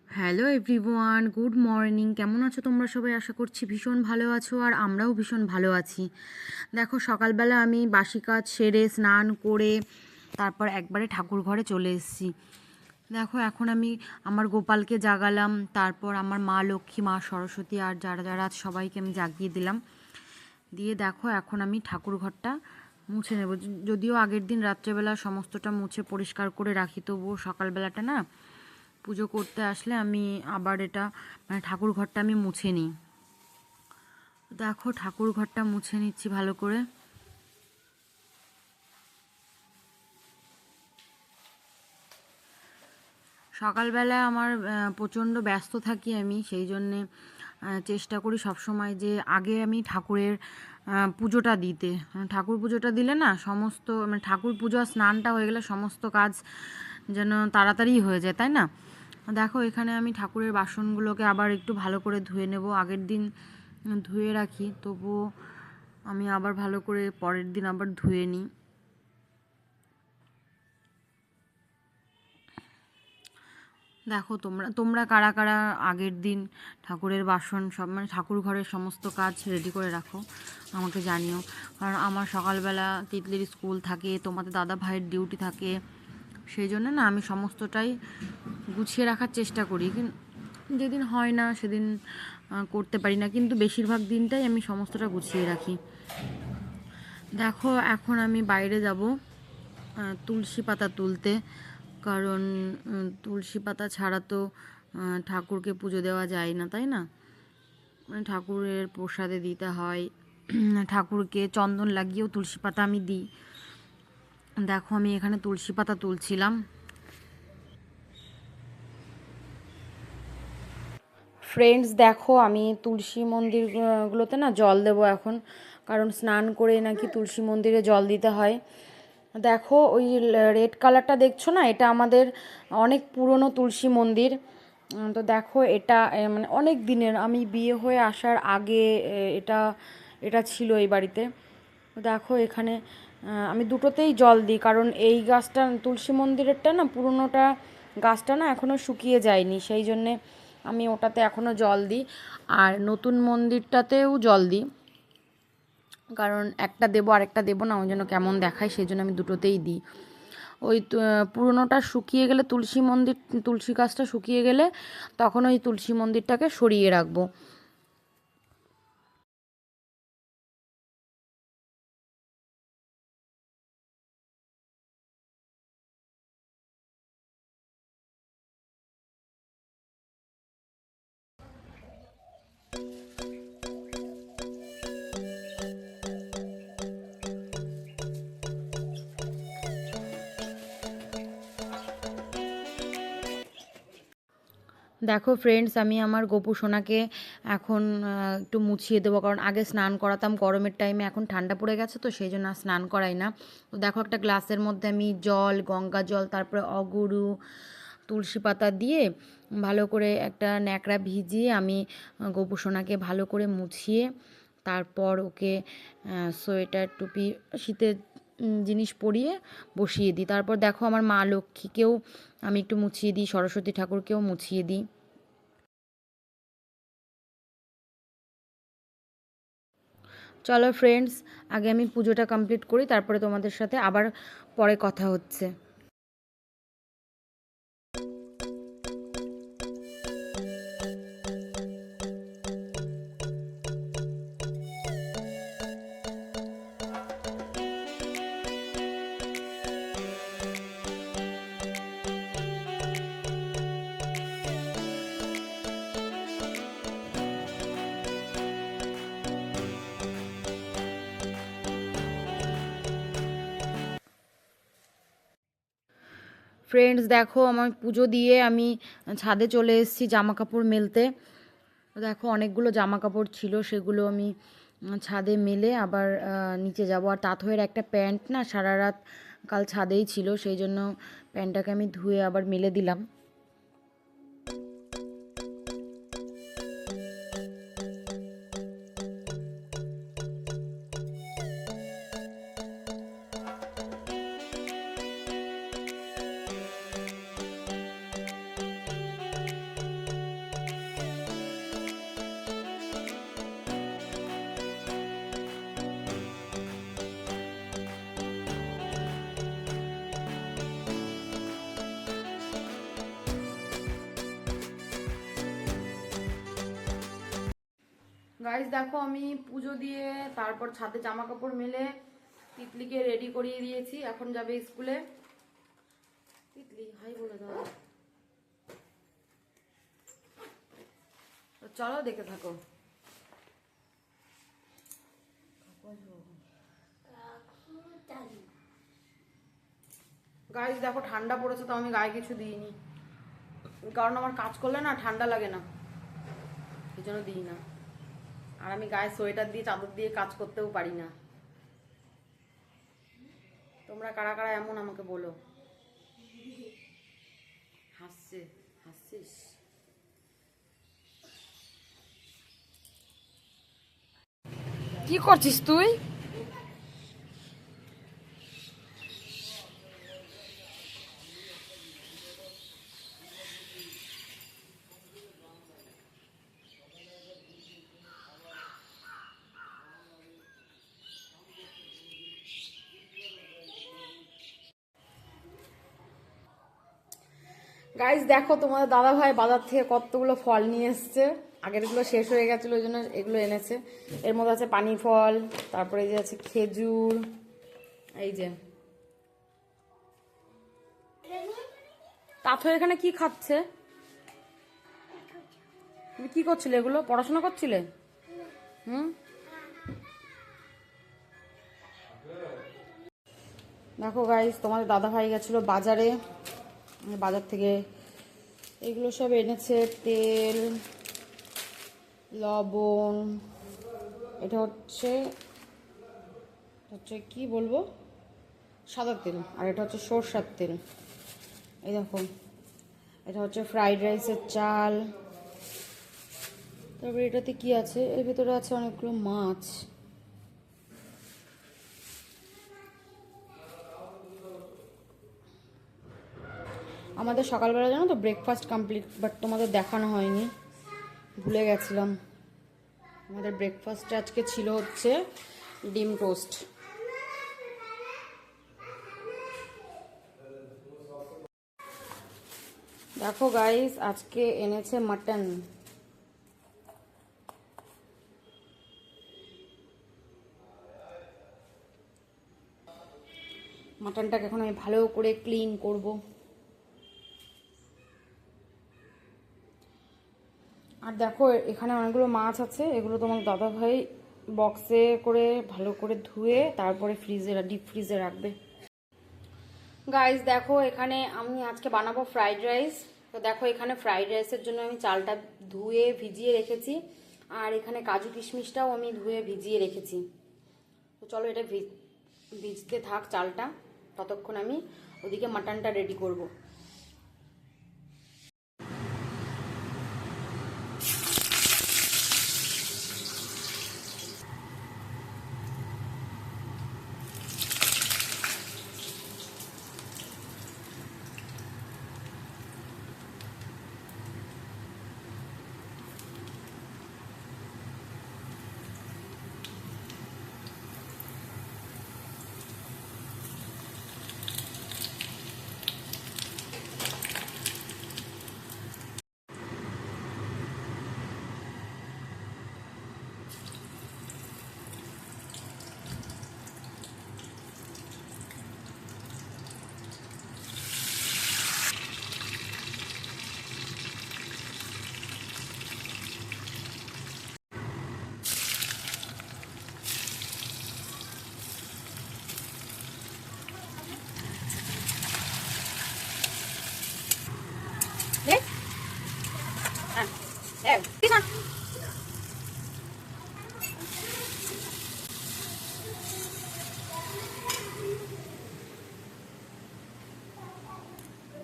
Hello everyone, good morning. কেমন আছো তোমরা সবাই? আশা করছি ভীষণ ভালো আছো, আর আমরাও ভীষণ ভালো আছি। দেখো, সকালবেলা আমি বাসি কাজ সেরে স্নান করে তারপর একবারে ঠাকুর ঘরে চলে এসেছি। দেখো, এখন আমি আমার গোপালকে জাগালাম, তারপর আমার মা লক্ষ্মী, মা সরস্বতী আর যারা যারা আছে সবাইকে আমি জাগিয়ে দিলাম। দিয়ে দেখো, এখন আমি ঠাকুর ঘরটা মুছে নেব। যদিও আগের দিন রাত্রেবেলা সমস্তটা মুছে পরিষ্কার করে রাখি, তবুও সকালবেলাটা না পুজো করতে আসলে আমি আবার এটা ঠাকুর ঘরটা আমি মুছে নিই। দেখো, ঠাকুর ঘরটা মুছে নিচ্ছি ভালো করে। সকালবেলা আমার প্রচণ্ড ব্যস্ত থাকি আমি, সেই জন্যে চেষ্টা করি সবসময় যে আগে আমি ঠাকুরের পুজোটা দিতে। ঠাকুর পুজোটা দিলে না সমস্ত ঠাকুর পুজো আর স্নানটা হয়ে গেলে সমস্ত কাজ যেন তাড়াতাড়ি হয়ে যায়, তাই না? দেখো, এখানে আমি ঠাকুরের বাসনগুলোকে আবার একটু ভালো করে ধুয়ে নেব। আগের দিন ধুয়ে রাখি, তবুও আমি আবার ভালো করে পরের দিন আবার ধুয়ে নিই। দেখো, তোমরা তোমরা কারা কারা আগের দিন ঠাকুরের বাসন সব ঠাকুর ঘরের সমস্ত কাজ রেডি করে রাখো, আমাকে জানিও। কারণ আমার সকালবেলা তিতলির স্কুল থাকে, তোমাদের দাদা ভাইয়ের ডিউটি থাকে, সেই জন্য না আমি সমস্তটাই গুছিয়ে রাখার চেষ্টা করি। যেদিন হয় না সেদিন করতে পারি না, কিন্তু বেশিরভাগ দিনটাই আমি সমস্তটা গুছিয়ে রাখি। দেখো, এখন আমি বাইরে যাব তুলসী পাতা তুলতে। কারণ তুলসী পাতা ছাড়া তো ঠাকুরকে পুজো দেওয়া যায় না, তাই না? ঠাকুরের প্রসাদে দিতে হয়। ঠাকুরকে চন্দন লাগিয়েও তুলসী পাতা আমি দিই। দেখো, আমি এখানে তুলসী পাতা তুলছিলাম। ফ্রেন্ডস, দেখো, আমি তুলসী মন্দিরগুলোতে না জল দেবো এখন, কারণ স্নান করে নাকি তুলসী মন্দিরে জল দিতে হয়। দেখো, ওই রেড কালারটা দেখছো না, এটা আমাদের অনেক পুরনো তুলসী মন্দির। তো দেখো, এটা মানে অনেক দিনের, আমি বিয়ে হয়ে আসার আগে এটা এটা ছিল এই বাড়িতে। দেখো, এখানে আমি দুটোতেই জল দিই, কারণ এই গাছটা তুলসী মন্দিরেরটা না পুরনোটা গাছটা না এখনও শুকিয়ে যায়নি, সেই জন্যে আমি ওটাতে এখনও জল দিই। আর নতুন মন্দিরটাতেও জল দিই, কারণ একটা দেবো আরেকটা দেবো না, ওই জন্য কেমন দেখায়, সেই জন্য আমি দুটোতেই দিই। ওই পুরোনোটা শুকিয়ে গেলে, তুলসী গাছটা শুকিয়ে গেলে তখন ওই তুলসী মন্দিরটাকে সরিয়ে রাখবো। দেখো ফ্রেন্ডস, আমি আমার গোপু সোনাকে এখন একটু মুছিয়ে দেবো, কারণ আগে স্নান করাতাম গরমের টাইমে, এখন ঠান্ডা পড়ে গেছে তো সেই জন্য আর স্নান করাই না। তো দেখো, একটা গ্লাসের মধ্যে আমি জল, গঙ্গা জল, তারপরে অগুরু, তুলসী পাতা দিয়ে ভালো করে একটা ন্যাকড়া ভিজিয়ে আমি গোপু সোনাকে ভালো করে মুছিয়ে তারপর ওকে সোয়েটার, টুপি, শীতের জিনিস পরিয়ে বসিয়ে দিই। তারপর দেখো, আমার মা লক্ষ্মীকেও আমি একটু মুছিয়ে দিই, সরস্বতী ঠাকুরকেও মুছিয়ে দিই। চলো ফ্রেন্ডস, আগে আমি পুজোটা কমপ্লিট করি, তারপরে তোমাদের সাথে আবার পরে কথা হচ্ছে। ফ্রেন্ডস, দেখো, আমার পুজো দিয়ে আমি ছাদে চলে এসেছি জামা কাপড় মেলতে। দেখো, অনেকগুলো জামা কাপড় ছিল, সেগুলো আমি ছাদে মেলে আবার নিচে যাব। আর তাঁতয়ের একটা প্যান্ট না সারা রাত কাল ছাদেই ছিল, সেই জন্য প্যান্টটাকে আমি ধুয়ে আবার মেলে দিলাম। গাইস দেখো আমি পুজো দিয়ে তারপর ছাদে জামা কাপড় মেলে তিতলিকে রেডি করিয়ে দিয়েছি, এখন যাবে স্কুলে। তিতলি হাই বলে দাও। তো চলো দেখে থাকো। গাইস দেখো ঠান্ডা পড়েছে তো আমি গায়ে কিছু দিইনি, কারণ আমার কাজ করলে না ঠান্ডা লাগে না, এই জন্য দিই না। আর আমি গায়ে সোয়েটার দিয়ে চাদর দিয়ে কাজ করতেও পারি না। তোমরা কারা কারা এমন আমাকে বলো। হাসছিস? কি করছিস তুই? গাইস দেখো তোমাদের দাদা ভাই বাজার থেকে কতগুলো ফল নিয়ে এসছে, আগেরগুলো শেষ হয়ে গেছিলো ওই জন্য এগুলো এনেছে। এর মধ্যে আছে পানি ফল, তারপরে এই যে আছে খেজুর, এই যে তাথর এখানে কি খাচ্ছে? তুমি কি করছিলে? এগুলো পড়াশোনা করছিলে? হুম, দেখো গাইস তোমাদের দাদা ভাই গেছিলো বাজারে, বাজার থেকে এগুলো সব এনেছে, তেল, লবণ, এটা হচ্ছে হচ্ছে কি বলবো, সাদা তেল, আর এটা হচ্ছে সরষের তেল। এই দেখো এটা হচ্ছে ফ্রাইড রাইসের চাল। তারপরে এটাতে কি আছে, এর ভিতরে আছে অনেকগুলো মাছ। আমাদের সকালবেলা জানো তো ব্রেকফাস্ট কমপ্লিট, বাট তোমাদের দেখানো হয়নি, ভুলে গেছিলাম। আমাদের ব্রেকফাস্টে আজকে ছিল হচ্ছে ডিম টোস্ট। দেখো গাইস আজকে এনেছে মাটন। মাটনটাকে এখন আমি ভালো করে ক্লিন করব। আর দেখো এখানে অনেকগুলো মাছ আছে, এগুলো তোমার দাদা ভাই বক্সে করে ভালো করে ধুয়ে তারপরে ফ্রিজে ডিপ ফ্রিজে রাখবে। গাইস দেখো এখানে আমি আজকে বানাবো ফ্রাইড রাইস। তো দেখো এখানে ফ্রাইড রাইসের জন্য আমি চালটা ধুয়ে ভিজিয়ে রেখেছি, আর এখানে কাজু কিশমিশটাও আমি ধুয়ে ভিজিয়ে রেখেছি। তো চলো এটা ভিজতে থাক চালটা, ততক্ষণ আমি ওদিকে মাটনটা রেডি করব।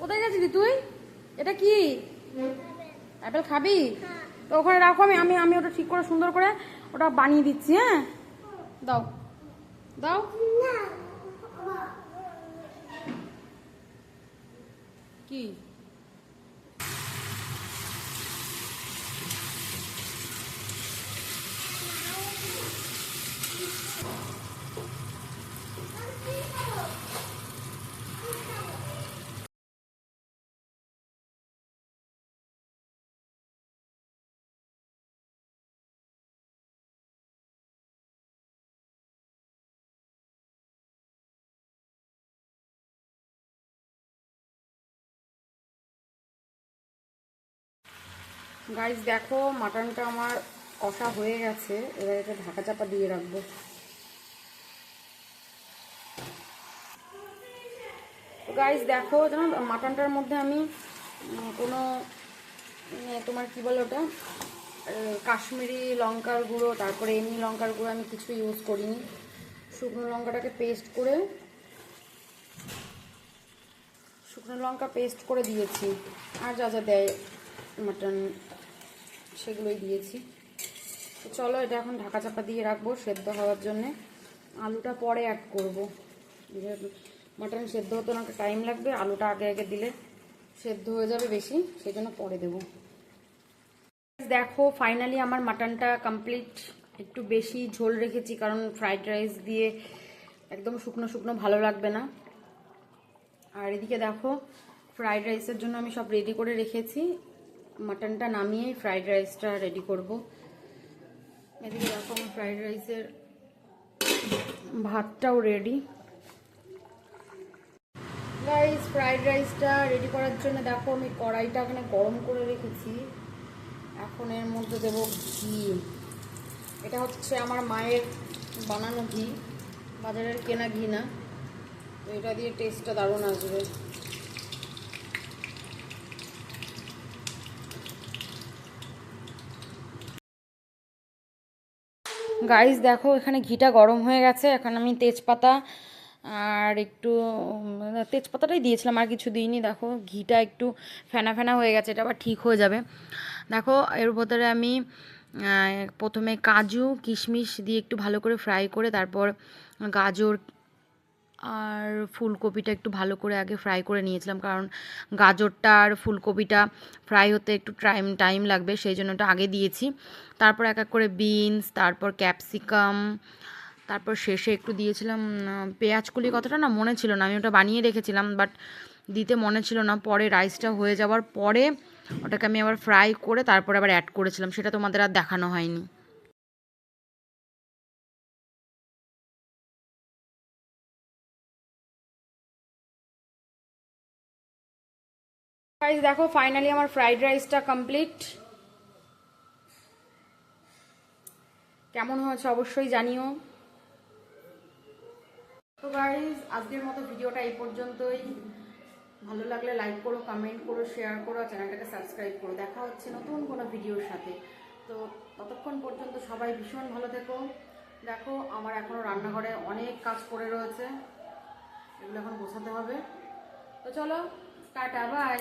কোথায় গেছিলি তুই? এটা কি অ্যাপেল খাবি? তো ওখানে রাখো, আমি আমি আমি ওটা ঠিক করে সুন্দর করে ওটা বানিয়ে দিচ্ছি। হ্যাঁ দাও দাও। কি গাইস দেখো মাটনটা আমার কষা হয়ে গেছে, এবার এটা ঢাকা চাপা দিয়ে রাখবো। গাইস দেখো জানো মাটনটার মধ্যে আমি কোনো তোমার কি বলে ওটা কাশ্মীরি লঙ্কার গুঁড়ো তারপরে এমনি লঙ্কার গুঁড়ো আমি কিছু ইউজ করিনি। শুকনো লঙ্কাটাকে শুকনো লঙ্কা পেস্ট করে দিয়েছি, আর যা যা দেয় মাটন সেগুলোই দিয়েছি। তো চলো এটা এখন ঢাকা চাপা দিয়ে রাখবো সেদ্ধ হওয়ার জন্যে। আলুটা পরে অ্যাড করবো, মাটন সেদ্ধ হতে অনেক টাইম লাগবে, আলুটা আগে আগে দিলে সেদ্ধ হয়ে যাবে বেশি, সেই জন্য পরে দেবো। দেখো ফাইনালি আমার মাটনটা কমপ্লিট। একটু বেশি ঝোল রেখেছি কারণ ফ্রাইড রাইস দিয়ে একদম শুকনো শুকনো ভালো লাগবে না। আর এদিকে দেখো ফ্রাইড রাইসের জন্য আমি সব রেডি করে রেখেছি, মাটনটা নামিয়েই ফ্রাইড রাইসটা রেডি করব। এদিকে দেখো আমার ফ্রাইড রাইসের ভাতটাও রেডি। গাইস ফ্রাইড রাইসটা রেডি করার জন্য দেখো আমি কড়াইটা এখানে গরম করে রেখেছি, এখন এর মধ্যে দেব ঘি। এটা হচ্ছে আমার মায়ের বানানো ঘি, বাজারের কেনা ঘি না, তো এটা দিয়ে টেস্টটা দারুণ আসবে। গাইস দেখো এখানে ঘিটা গরম হয়ে গেছে, এখন আমি তেজপাতা আর একটু তেজপাতাটাই দিয়েছিলাম, আর কিছু দিইনি। দেখো ঘিটা একটু ফেনা ফেনা হয়ে গেছে, এটা আবার ঠিক হয়ে যাবে। দেখো এর ভেতরে আমি প্রথমে কাজু কিশমিশ দিয়ে একটু ভালো করে ফ্রাই করে, তারপর গাজর আর ফুলকপিটা একটু ভালো করে আগে ফ্রাই করে নিয়েছিলাম, কারণ গাজরটা আর ফুলকপিটা ফ্রাই হতে একটু টাইম লাগবে, সেই জন্য ওটা আগে দিয়েছি। তারপর এক এক করে বিনস, তারপর ক্যাপসিকাম, তারপর শেষে একটু দিয়েছিলাম পেঁয়াজকলি। কথাটা না মনে ছিল না, আমি ওটা বানিয়ে রেখেছিলাম বাট দিতে মনে ছিল না। পরে রাইসটা হয়ে যাওয়ার পরে ওটাকে আমি আবার ফ্রাই করে তারপর আবার অ্যাড করেছিলাম, সেটা তোমাদের আর দেখানো হয়নি। গাইস দেখো ফাইনালি আমার ফ্রাইড রাইসটা কমপ্লিট। কেমন হয়েছে অবশ্যই জানিও। তো গাইস আজকের মতো ভিডিওটা এই পর্যন্তই। ভালো লাগলে লাইক করো, কমেন্ট করো, শেয়ার করো, চ্যানেলটাকে সাবস্ক্রাইব করো। দেখা হচ্ছে নতুন কোনো ভিডিওর সাথে। তো ততক্ষণ পর্যন্ত সবাই ভীষণ ভালো থেকো। দেখো আমার এখনও রান্নাঘরে অনেক কাজ পড়ে রয়েছে, এগুলো এখন গোছাতে হবে। তো চলো টাটা বাই।